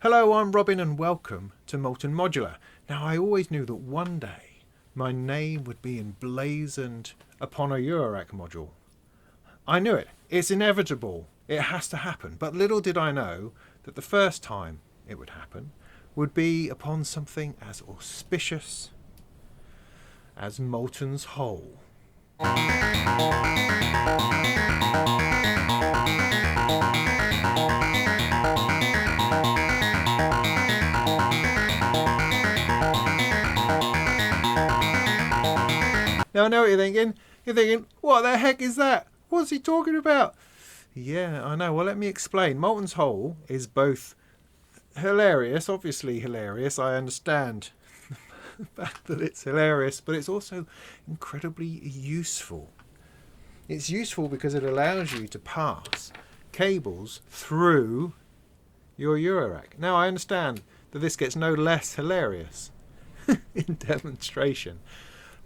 Hello, I'm Robin and welcome to Molten Modular. Now, I always knew that one day my name would be emblazoned upon a Eurorack module. I knew it. It's inevitable. It has to happen. But little did I know that the first time it would happen would be upon something as auspicious as Molten's hole. Now I know what you're thinking. You're thinking, what the heck is that? What's he talking about? Yeah, I know. Well, let me explain. Molten's hole is both hilarious, obviously hilarious. I understand the fact that it's hilarious, but it's also incredibly useful. It's useful because it allows you to pass cables through your Eurorack. Now, I understand that this gets no less hilarious in demonstration,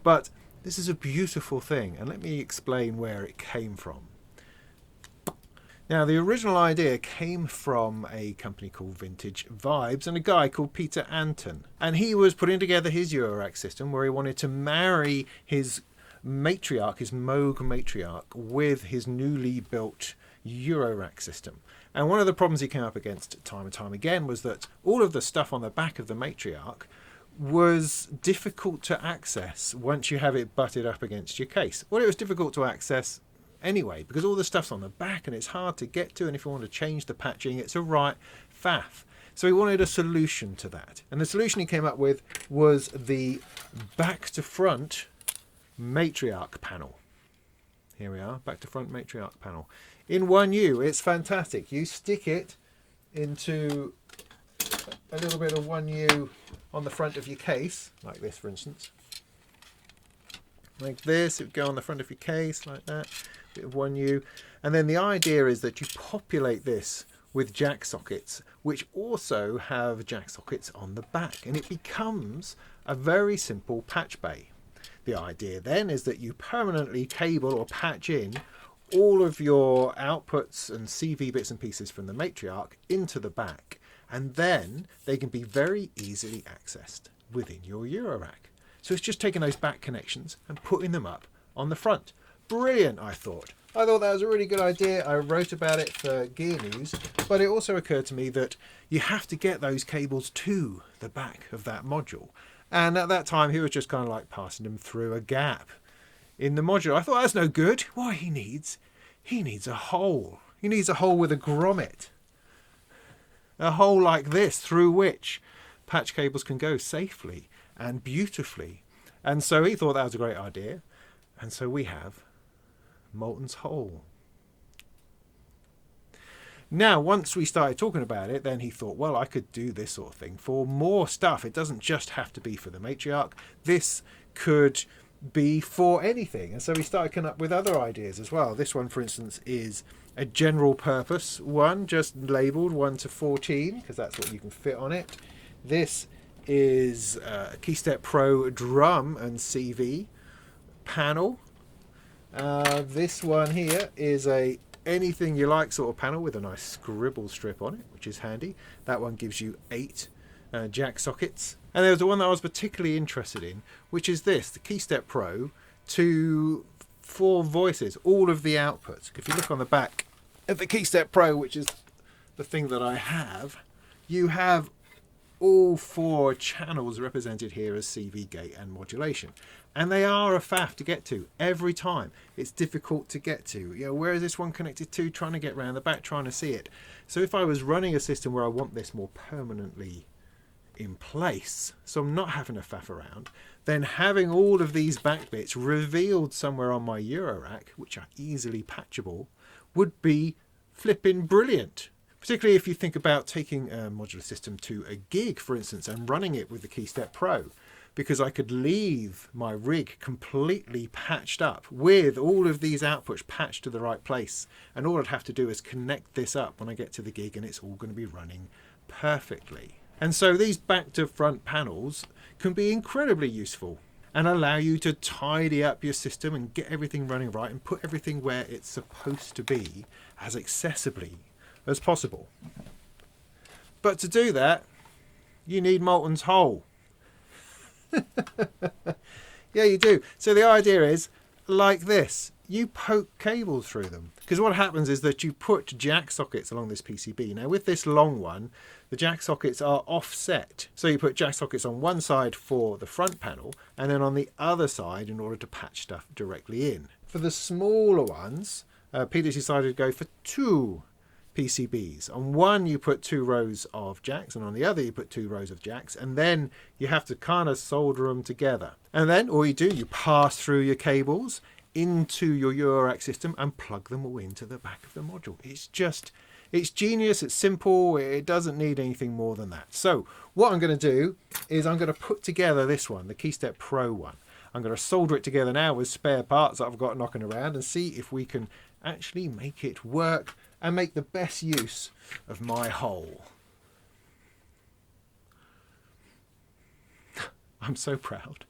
but this is a beautiful thing, and let me explain where it came from. Now, the original idea came from a company called Vintage Vibes and a guy called Peter Anton. And he was putting together his Eurorack system where he wanted to marry his matriarch, his Moog matriarch, with his newly built Eurorack system. And one of the problems he came up against time and time again was that all of the stuff on the back of the matriarch was difficult to access once you have it butted up against your case. Well, it was difficult to access anyway because all the stuff's on the back and it's hard to get to, and if you want to change the patching, it's a right faff. So he wanted a solution to that, and the solution he came up with was the back-to-front matriarch panel. Here we are, back-to-front matriarch panel in 1U. It's fantastic. You stick it into a little bit of 1U on the front of your case, like this, for instance. Like this, it would go on the front of your case, like that. Bit of 1U. And then the idea is that you populate this with jack sockets, which also have jack sockets on the back. And it becomes a very simple patch bay. The idea then is that you permanently cable or patch in all of your outputs and CV bits and pieces from the matriarch into the back. And then they can be very easily accessed within your Eurorack. So it's just taking those back connections and putting them up on the front. Brilliant, I thought. I thought that was a really good idea. I wrote about it for Gear News, but it also occurred to me that you have to get those cables to the back of that module. And at that time, he was just kind of like passing them through a gap in the module. I thought, that's no good. What he needs a hole. He needs a hole with a grommet. A hole like this through which patch cables can go safely and beautifully. And so he thought that was a great idea. And so we have Molten's hole. Now, once we started talking about it, then he thought, well, I could do this sort of thing for more stuff. It doesn't just have to be for the matriarch. This could be for anything. And so we started coming up with other ideas as well. This one, for instance, is a general purpose one, just labelled 1 to 14, because that's what you can fit on it. This is a Keystep Pro drum and CV panel. This one here is a anything you like sort of panel with a nice scribble strip on it, which is handy. That one gives you 8 jack sockets. And there's the one that I was particularly interested in, which is this, the Keystep Pro to 4 voices, all of the outputs. If you look on the back of the Keystep Pro, which is the thing that I have, you have all 4 channels represented here as CV gate and modulation. And they are a faff to get to every time. It's difficult to get to. You know, where is this one connected to? Trying to get around the back, trying to see it. So if I was running a system where I want this more permanently in place, so I'm not having to faff around, then having all of these back bits revealed somewhere on my Eurorack, which are easily patchable, would be flipping brilliant. Particularly if you think about taking a modular system to a gig, for instance, and running it with the Keystep Pro, because I could leave my rig completely patched up with all of these outputs patched to the right place. And all I'd have to do is connect this up when I get to the gig, and it's all going to be running perfectly. And so these back to front panels can be incredibly useful and allow you to tidy up your system and get everything running right and put everything where it's supposed to be as accessibly as possible. But to do that, you need Molten's hole. Yeah, you do. So the idea is like this. You poke cables through them. Because what happens is that you put jack sockets along this PCB. Now with this long one, the jack sockets are offset. So you put jack sockets on one side for the front panel and then on the other side in order to patch stuff directly in. For the smaller ones, Peter decided to go for 2 PCBs. On one you put 2 rows of jacks and on the other you put 2 rows of jacks, and then you have to kind of solder them together. And then all you do, you pass through your cables into your Eurorack system and plug them all into the back of the module. It's genius, it's simple, it doesn't need anything more than that. So what I'm going to do is I'm going to put together this one, the KeyStep Pro one. I'm going to solder it together now with spare parts that I've got knocking around and see if we can actually make it work and make the best use of my hole. I'm so proud.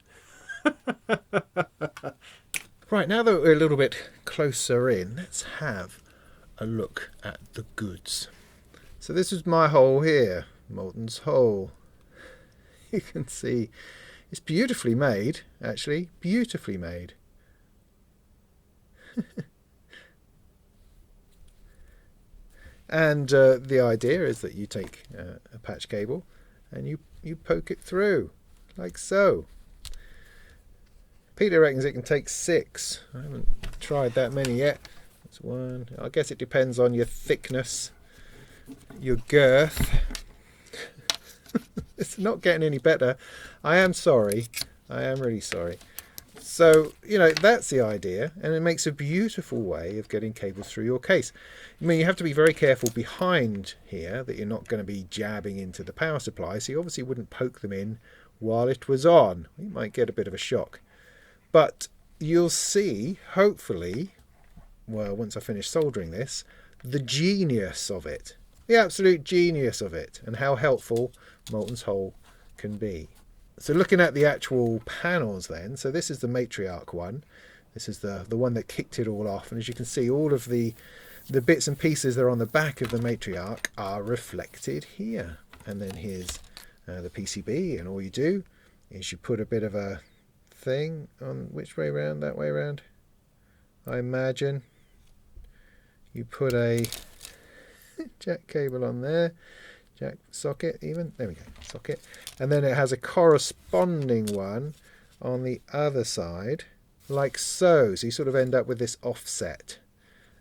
Right, now that we're a little bit closer in, let's have a look at the goods. So this is my hole here, Molten's hole. You can see it's beautifully made, actually, beautifully made. And the idea is that you take a patch cable and you poke it through, like so. Peter reckons it can take 6. I haven't tried that many yet. That's 1. I guess it depends on your thickness, your girth. It's not getting any better. I am sorry. I am really sorry. So, you know, that's the idea, and it makes a beautiful way of getting cables through your case. I mean, you have to be very careful behind here that you're not going to be jabbing into the power supply, so you obviously wouldn't poke them in while it was on. You might get a bit of a shock. But you'll see, hopefully, well, once I finish soldering this, the genius of it, the absolute genius of it, and how helpful Molten's hole can be. So looking at the actual panels then, so this is the matriarch one. This is the one that kicked it all off. And as you can see, all of the bits and pieces that are on the back of the matriarch are reflected here. And then here's the PCB, and all you do is you put a bit of a thing on which way around, that way around, I imagine. You put a jack cable on there, jack socket even, there we go, socket, and then it has a corresponding one on the other side, like so. So you sort of end up with this offset,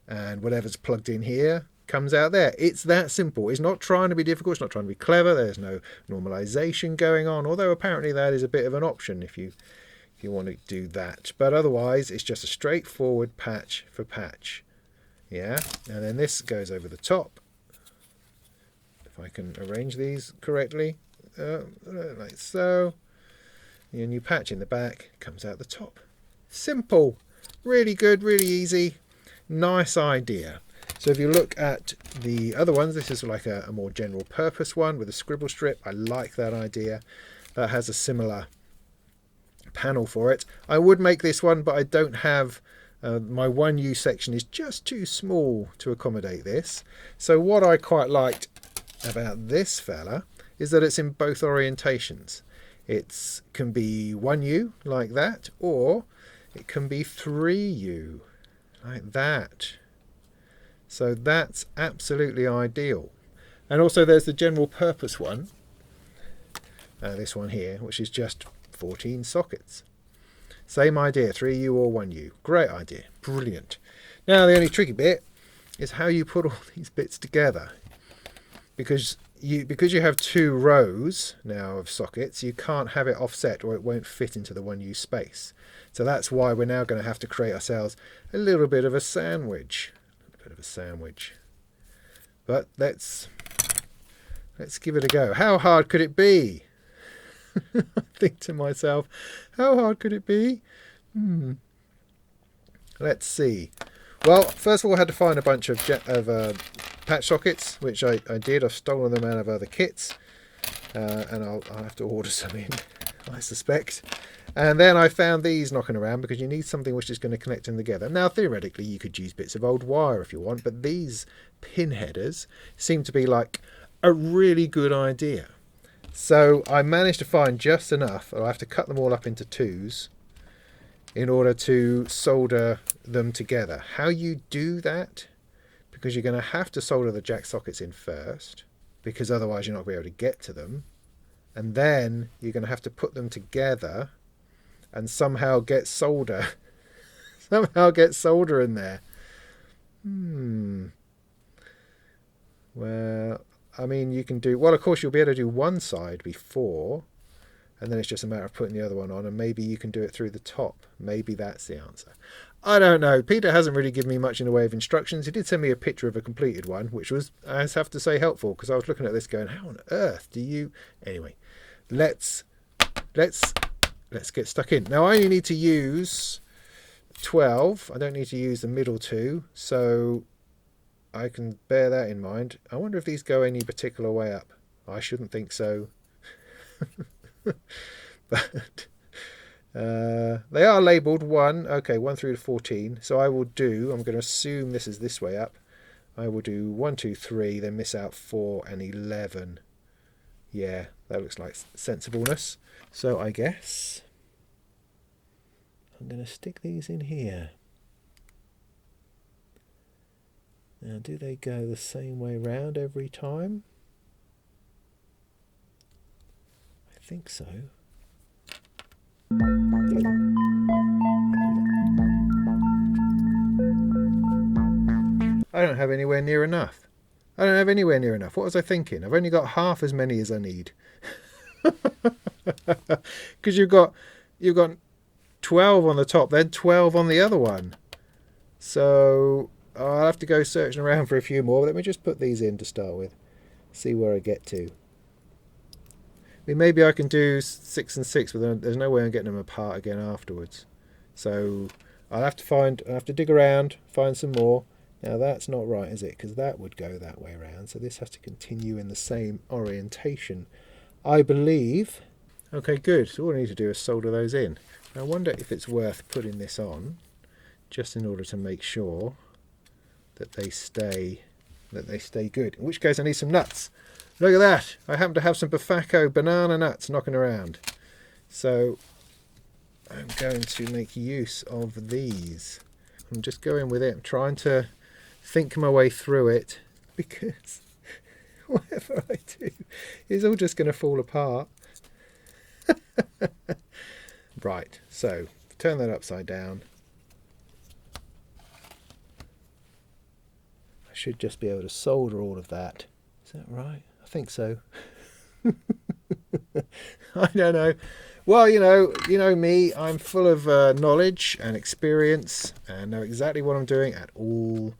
and whatever's plugged in here comes out there. It's that simple. It's not trying to be difficult, it's not trying to be clever. There's no normalization going on, although apparently that is a bit of an option if you want to do that. But otherwise it's just a straightforward patch for patch. Yeah, and then this goes over the top. If I can arrange these correctly, like so. And you patch in the back, comes out the top. Simple, really good, really easy, nice idea. So if you look at the other ones, this is like a more general purpose one with a scribble strip. I like that idea. That has a similar panel for it. I would make this one, but I don't have my 1U section is just too small to accommodate this. So what I quite liked about this fella is that it's in both orientations. It can be 1U like that, or it can be 3U like that. So that's absolutely ideal. And also there's the general purpose one, this one here, which is just 14 sockets. Same idea, 3U or 1U. Great idea, brilliant. Now the only tricky bit is how you put all these bits together. Because you have 2 rows now of sockets, you can't have it offset or it won't fit into the 1U space. So that's why we're now going to have to create ourselves a little bit of a sandwich. But let's give it a go. How hard could it be? I think to myself, how hard could it be? Let's see. Well, first of all I had to find a bunch of patch sockets, which I did. I've stolen them out of other kits, and I'll have to order some in, I suspect. And then I found these knocking around because you need something which is going to connect them together. Now theoretically you could use bits of old wire if you want, but these pin headers seem to be like a really good idea. So I managed to find just enough. I'll have to cut them all up into twos in order to solder them together. How you do that, because you're going to have to solder the jack sockets in first, because otherwise you're not going to be able to get to them. And then you're going to have to put them together and somehow get solder. Somehow get solder in there. Well, I mean, you can do... Well, of course, you'll be able to do one side before, and then it's just a matter of putting the other one on, and maybe you can do it through the top. Maybe that's the answer. I don't know. Peter hasn't really given me much in the way of instructions. He did send me a picture of a completed one, which was, I have to say, helpful, because I was looking at this going, how on earth do you... Anyway, let's get stuck in. Now, I only need to use 12. I don't need to use the middle two, so I can bear that in mind. I wonder if these go any particular way up. I shouldn't think so. But they are labelled 1. Okay, 1 through to 14. So I will do, I'm going to assume this is this way up. I will do 1, 2, 3, then miss out 4 and 11. Yeah, that looks like sensibleness. So I guess I'm going to stick these in here. Now, do they go the same way round every time? I think so. I don't have anywhere near enough. I don't have anywhere near enough. What was I thinking? I've only got half as many as I need. Because you've got 12 on the top, then 12 on the other one. So I'll have to go searching around for a few more. Let me just put these in to start with. See where I get to. I mean, maybe I can do 6 and 6, but there's no way I'm getting them apart again afterwards. So I'll have to dig around, find some more. Now that's not right, is it? Because that would go that way around. So this has to continue in the same orientation, I believe. Okay, good. So all I need to do is solder those in. I wonder if it's worth putting this on, just in order to make sure that they stay good. In which case I need some nuts. Look at that. I happen to have some Bafako banana nuts knocking around. So I'm going to make use of these. I'm just going with it. I'm trying to think my way through it, because whatever I do is all just going to fall apart. Right, so turn that upside down. I should just be able to solder all of that. Is that right? I think so. I don't know. Well, you know me, I'm full of knowledge and experience and know exactly what I'm doing at all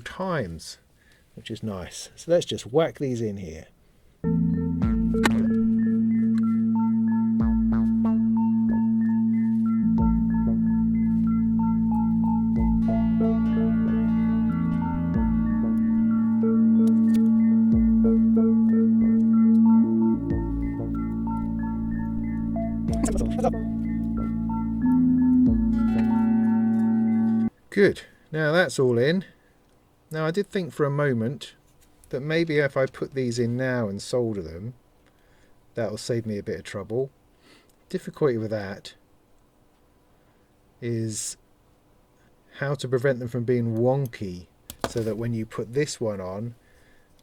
times, which is nice. So let's just whack these in here. Good. Now that's all in. Now I did think for a moment that maybe if I put these in now and solder them, that will save me a bit of trouble. Difficulty with that is how to prevent them from being wonky, so that when you put this one on,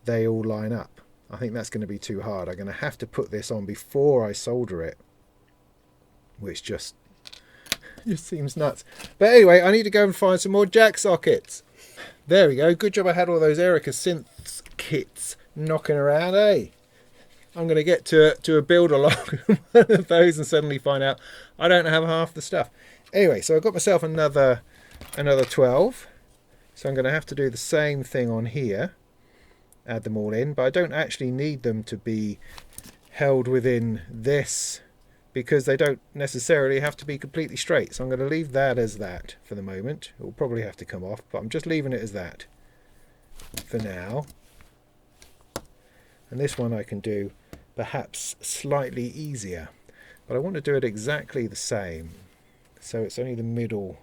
they all line up. I think that's going to be too hard. I'm going to have to put this on before I solder it, which just seems nuts. But anyway, I need to go and find some more jack sockets. There we go. Good job I had all those Erica synths kits knocking around, eh? I'm going to get to a build along one of those and suddenly find out I don't have half the stuff. Anyway, so I've got myself another 12. So I'm going to have to do the same thing on here. Add them all in, but I don't actually need them to be held within this, because they don't necessarily have to be completely straight. So I'm going to leave that as that for the moment. It will probably have to come off, but I'm just leaving it as that for now. And this one I can do perhaps slightly easier, but I want to do it exactly the same. So it's only the middle,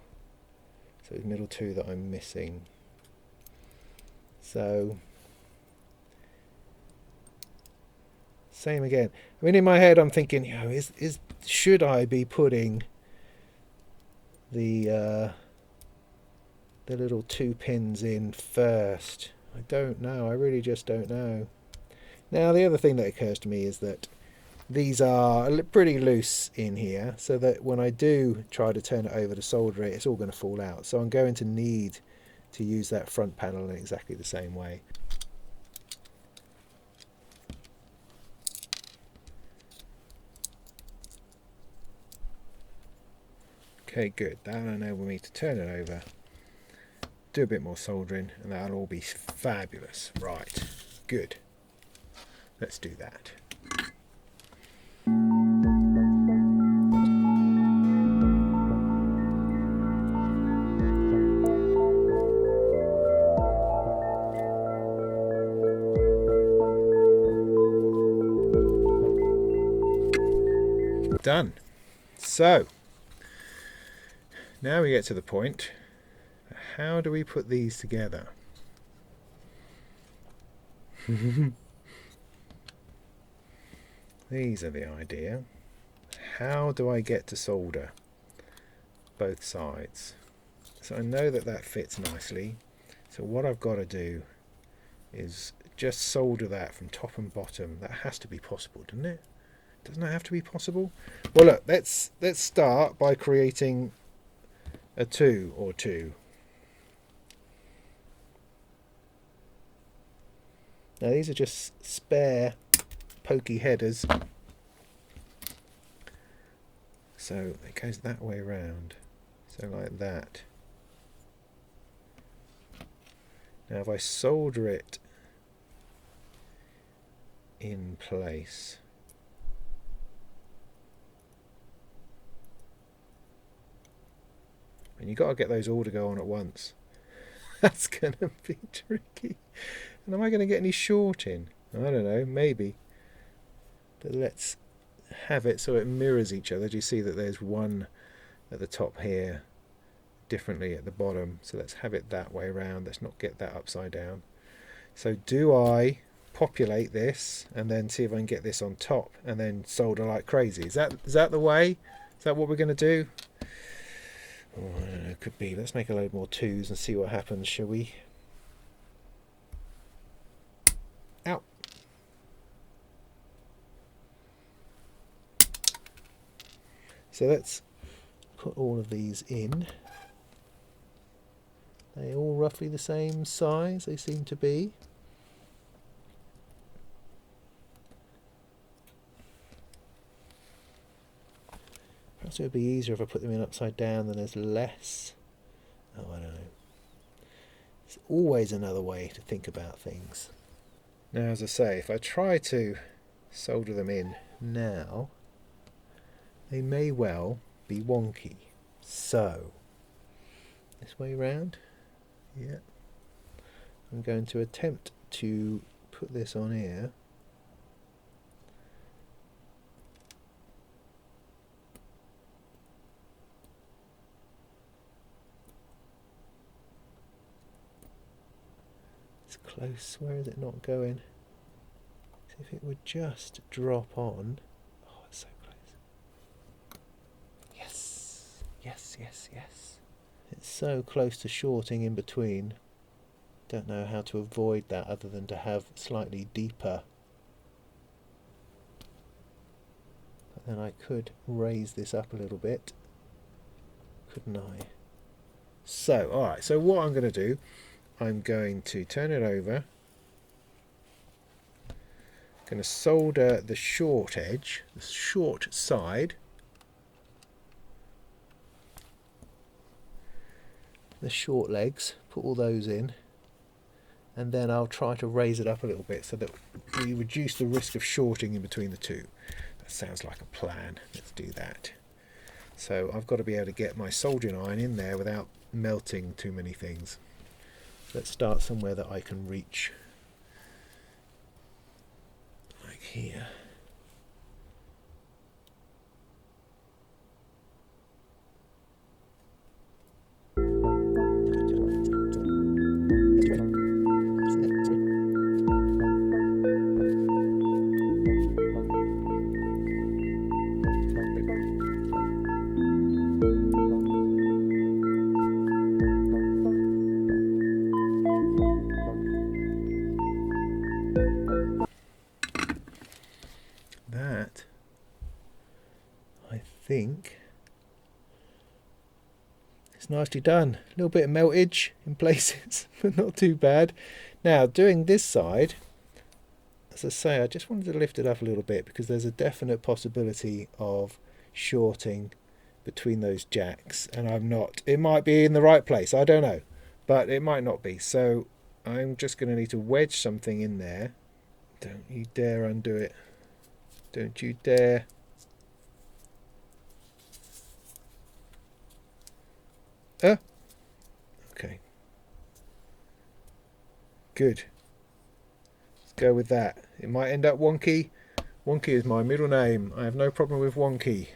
so the middle two that I'm missing. So Same again. I mean, in my head, I'm thinking, you know, should I be putting the little 2 pins in first? I don't know. I really just don't know. Now, the other thing that occurs to me is that these are pretty loose in here, so that when I do try to turn it over to solder it, it's all going to fall out. So I'm going to need to use that front panel in exactly the same way. Okay, good. That'll enable me to turn it over, do a bit more soldering, and that'll all be fabulous. Right, good. Let's do that. Done. So now we get to the point, how do we put these together? These are the idea. How do I get to solder both sides? So I know that that fits nicely, so what I've got to do is just solder that from top and bottom. That has to be possible, doesn't it? Doesn't that have to be possible? Well, look, let's start by creating a 2 or 2. Now these are just spare pokey headers, so it goes that way around, so like that. Now if I solder it in place, and you've got to get those all to go on at once. That's going to be tricky. And am I going to get any shorting? I don't know, maybe. But let's have it so it mirrors each other. Do you see that there's one at the top here, differently at the bottom? So let's have it that way around. Let's not get that upside down. So do I populate this and then see if I can get this on top and then solder like crazy? Is that the way? Is that what we're going to do? Oh, I don't know, it could be. Let's make a load more 2s and see what happens, shall we? Ow. So let's put all of these in. They're all roughly the same size, they seem to be. Perhaps it would be easier if I put them in upside down, then there's less. Oh, I don't know. It's always another way to think about things. Now, as I say, if I try to solder them in now, they may well be wonky. So, this way round, yeah. I'm going to attempt to put this on here. It's close. Where is it not going? See if it would just drop on. Oh, it's so close. Yes, yes, yes, yes. It's so close to shorting in between. Don't know how to avoid that other than to have slightly deeper. But then I could raise this up a little bit, couldn't I? So, alright, so what I'm going to do, I'm going to turn it over. I'm going to solder the short edge, the short side. The short legs, put all those in. And then I'll try to raise it up a little bit so that we reduce the risk of shorting in between the two. That sounds like a plan. Let's do that. So I've got to be able to get my soldering iron in there without melting too many things. Let's start somewhere that I can reach. Like here. that, I think, it's nicely done. A little bit of meltage in places, but not too bad. Now, doing this side, as I say, I just wanted to lift it up a little bit because there's a definite possibility of shorting between those jacks, and I'm not. It might be in the right place, I don't know, but it might not be. So I'm just going to need to wedge something in there. Don't you dare undo it. Don't you dare. Okay. Good. Let's go with that. It might end up wonky. Wonky is my middle name. I have no problem with wonky.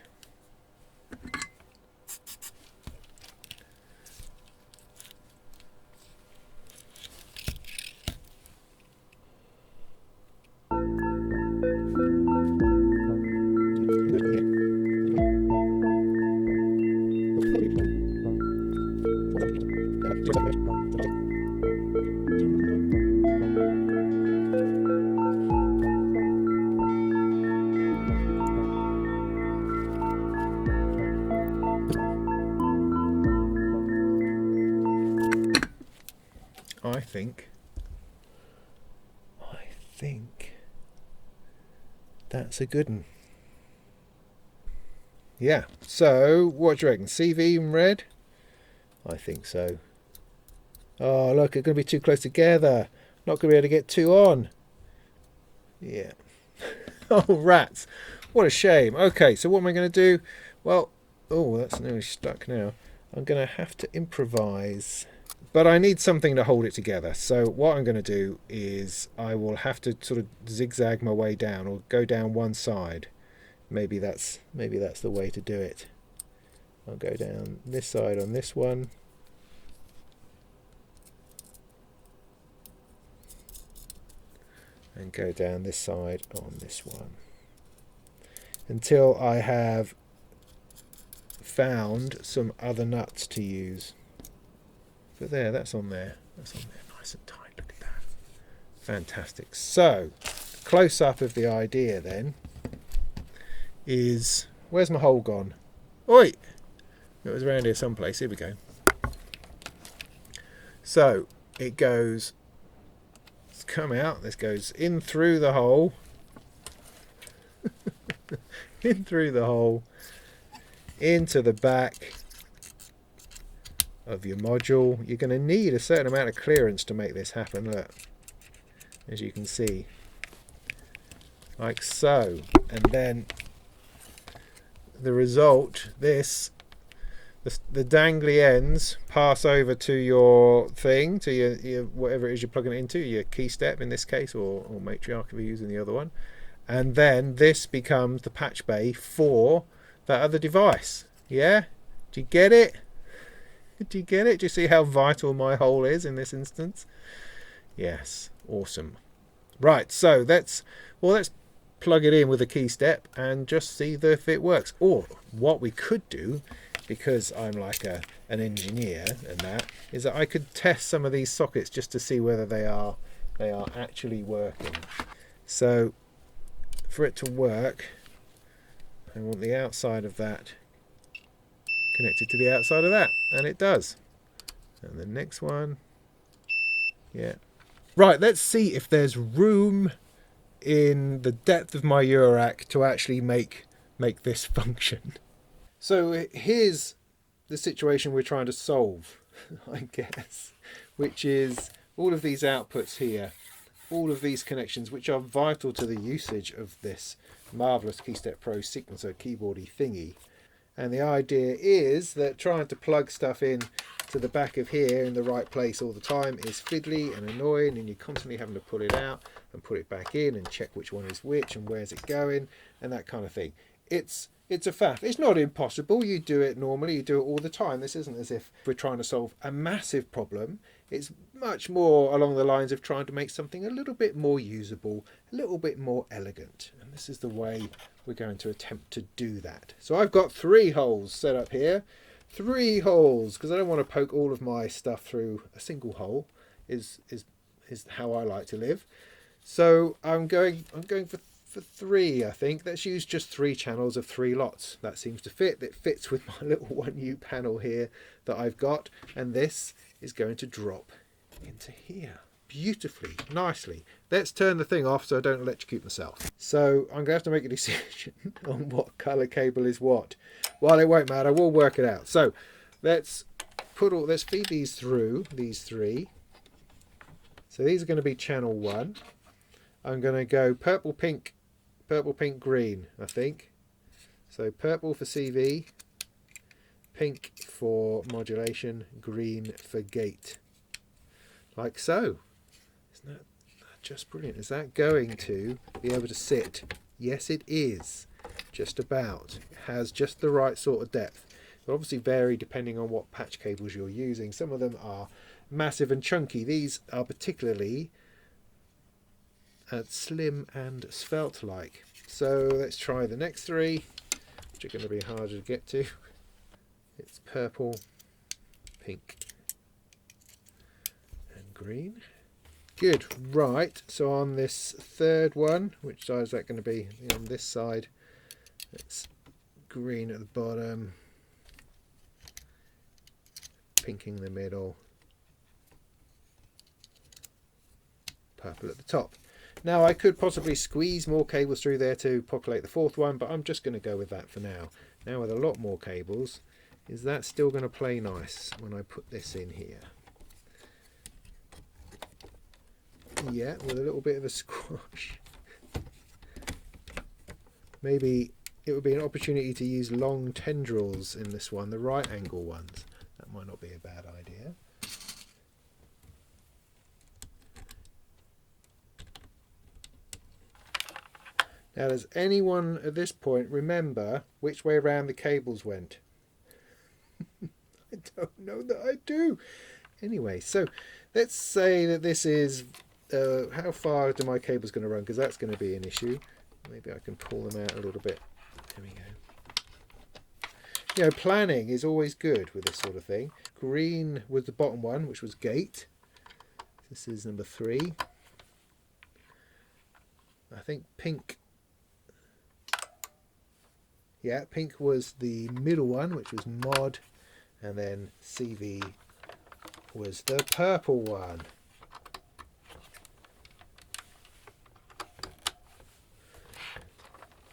I think that's a good one. Yeah, so what do you reckon? CV in red? I think so. Oh, look, it's going to be too close together. Not going to be able to get two on. Yeah. Oh, rats. What a shame. Okay, so what am I going to do? Well, oh, that's nearly stuck now. I'm going to have to improvise. But I need something to hold it together. So what I'm going to do is I will have to sort of zigzag my way down or go down one side. Maybe that's the way to do it. I'll go down this side on this one. And go down this side on this one. Until I have found some other nuts to use. But there, that's on there. That's on there, nice and tight. Look at that. Fantastic. So, close up of the idea then is, where's my hole gone? Oi! It was around here someplace. Here we go. So, it goes, it's come out. This goes in through the hole. In through the hole. Into the back of your module. You're going to need a certain amount of clearance to make this happen. Look, as you can see, like so. And then the result, the dangly ends pass over to your thing, to your whatever it is you're plugging it into, your key step in this case, or matriarch if you're using the other one. And then this becomes the patch bay for that other device. Yeah? Do you get it? Do you get it? Do you see how vital my hole is in this instance? Yes. Awesome. Right, so let's plug it in with a key step and just see if it works. Or what we could do, because I'm like an engineer and that, is that I could test some of these sockets just to see whether they are actually working. So for it to work, I want the outside of that connected to the outside of that, and it does. And the next one, yeah. Right, let's see if there's room in the depth of my Eurorack to actually make this function. So here's the situation we're trying to solve, I guess, which is all of these outputs here, all of these connections, which are vital to the usage of this marvellous KeyStep Pro sequencer keyboardy thingy. And the idea is that trying to plug stuff in to the back of here in the right place all the time is fiddly and annoying, and you're constantly having to pull it out and put it back in and check which one is which and where's it going and that kind of thing. It's a faff. It's not impossible. You do it normally. You do it all the time. This isn't as if we're trying to solve a massive problem. It's much more along the lines of trying to make something a little bit more usable, a little bit more elegant. And this is the way we're going to attempt to do that. So I've got 3 holes set up here. 3 holes, because I don't want to poke all of my stuff through a single hole, is how I like to live. So I'm going for for 3, I think. Let's use just 3 channels of 3 lots. That seems to fit. It fits with my little 1U panel here that I've got, and this is going to drop into here beautifully, nicely. Let's turn the thing off so I don't electrocute myself. So I'm going to have to make a decision on what colour cable is what. Well, it won't matter, we'll work it out. So let's feed these through, these 3. So these are going to be channel 1. I'm going to go purple, pink, green, I think. So purple for CV, pink for modulation, green for gate. Like so. Isn't that just brilliant? Is that going to be able to sit? Yes, it is. Just about. It has just the right sort of depth. It'll obviously vary depending on what patch cables you're using. Some of them are massive and chunky. These are particularly slim and svelte-like. So let's try the next 3, which are going to be harder to get to. It's purple, pink, and green. Good. Right, so on this 3rd one, which side is that going to be? On this side, it's green at the bottom, pink in the middle, purple at the top. Now I could possibly squeeze more cables through there to populate the 4th one, but I'm just going to go with that for now. Now with a lot more cables, is that still going to play nice when I put this in here? Yeah, with a little bit of a squash. Maybe it would be an opportunity to use long tendrils in this one, the right angle ones. That might not be a bad idea. Now, does anyone at this point remember which way around the cables went? I don't know that I do. Anyway, so let's say that this is how far do my cables going to run, because that's going to be an issue. Maybe I can pull them out a little bit. There we go. You know, planning is always good with this sort of thing. Green was the bottom one, which was gate. This is number 3. I think pink. Yeah, pink was the middle one, which was mod, and then CV was the purple one.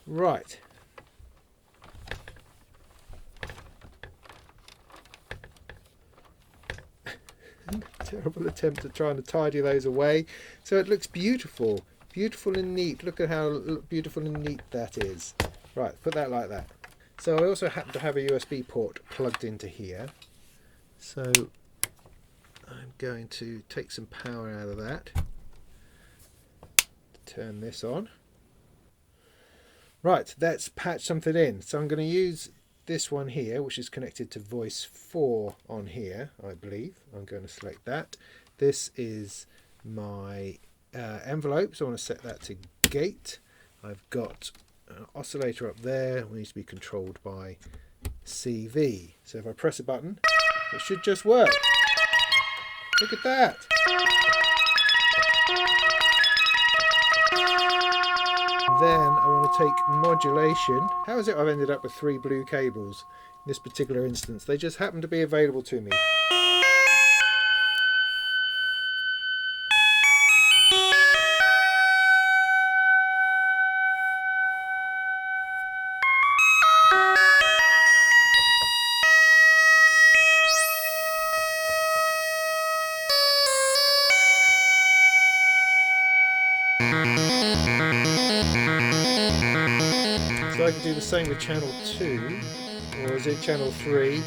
Right. Terrible attempt at trying to tidy those away. So it looks beautiful. Beautiful and neat. Look at how beautiful and neat that is. Right, put that like that. So I also happen to have a USB port plugged into here. So I'm going to take some power out of that. Turn this on. Right, let's patch something in. So I'm going to use this one here, which is connected to voice 4 on here, I believe. I'm going to select that. This is my envelope, so I want to set that to gate. I've got an oscillator up there, it needs to be controlled by CV. So if I press a button, it should just work. Look at that. Then I want to take modulation. How is it I've ended up with 3 blue cables in this particular instance? They just happen to be available to me. So I can do the same with channel 2, or is it channel 3?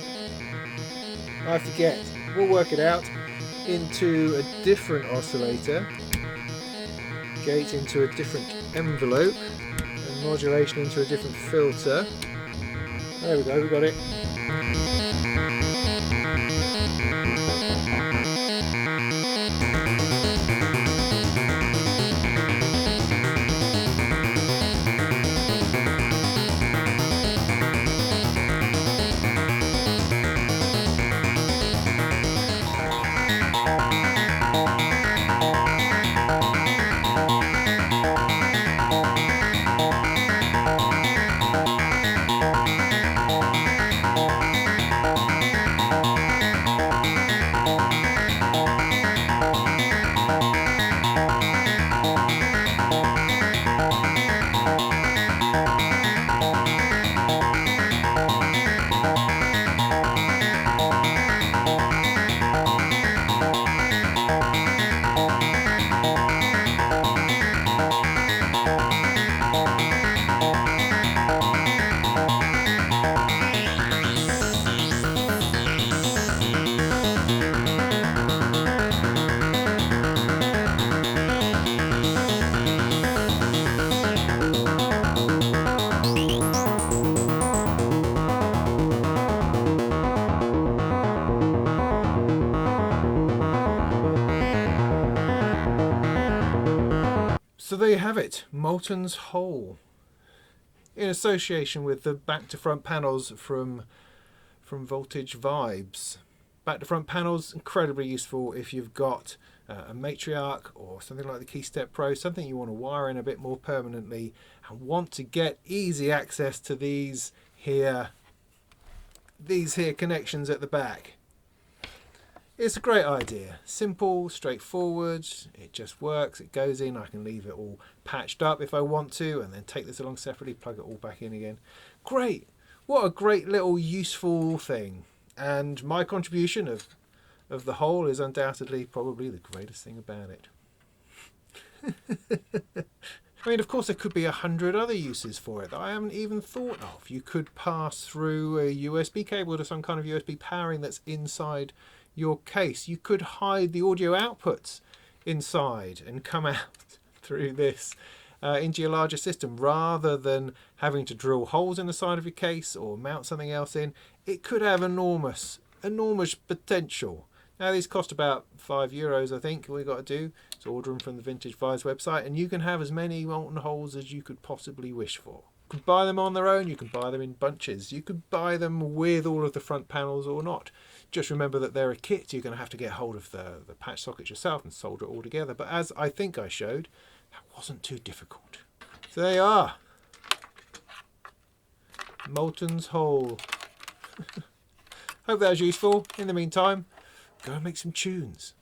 I forget. We'll work it out. Into a different oscillator, gate into a different envelope, and modulation into a different filter. There we go, we got it. there you have it, Molten's hole, in association with the back-to-front panels from Voltage Vibes. Back-to-front panels, incredibly useful if you've got a matriarch or something like the Keystep Pro, something you want to wire in a bit more permanently and want to get easy access to these here connections at the back. It's a great idea. Simple, straightforward, it just works, it goes in, I can leave it all patched up if I want to, and then take this along separately, plug it all back in again. Great! What a great little useful thing. And my contribution of the whole is undoubtedly probably the greatest thing about it. I mean, of course, there could be 100 other uses for it that I haven't even thought of. You could pass through a USB cable to some kind of USB powering that's inside your case. You could hide the audio outputs inside and come out through this into your larger system rather than having to drill holes in the side of your case or mount something else in. It could have enormous potential. Now these cost about €5, I think. All you got to do is order them from the Vintage Vibes website, and you can have as many molten holes as you could possibly wish for. You can buy them on their own, you can buy them in bunches, you could buy them with all of the front panels or not. Just remember that they're a kit, you're going to have to get hold of the patch sockets yourself and solder it all together. But as I think I showed, that wasn't too difficult. So there you are. Molten's hole. Hope that was useful. In the meantime, go and make some tunes.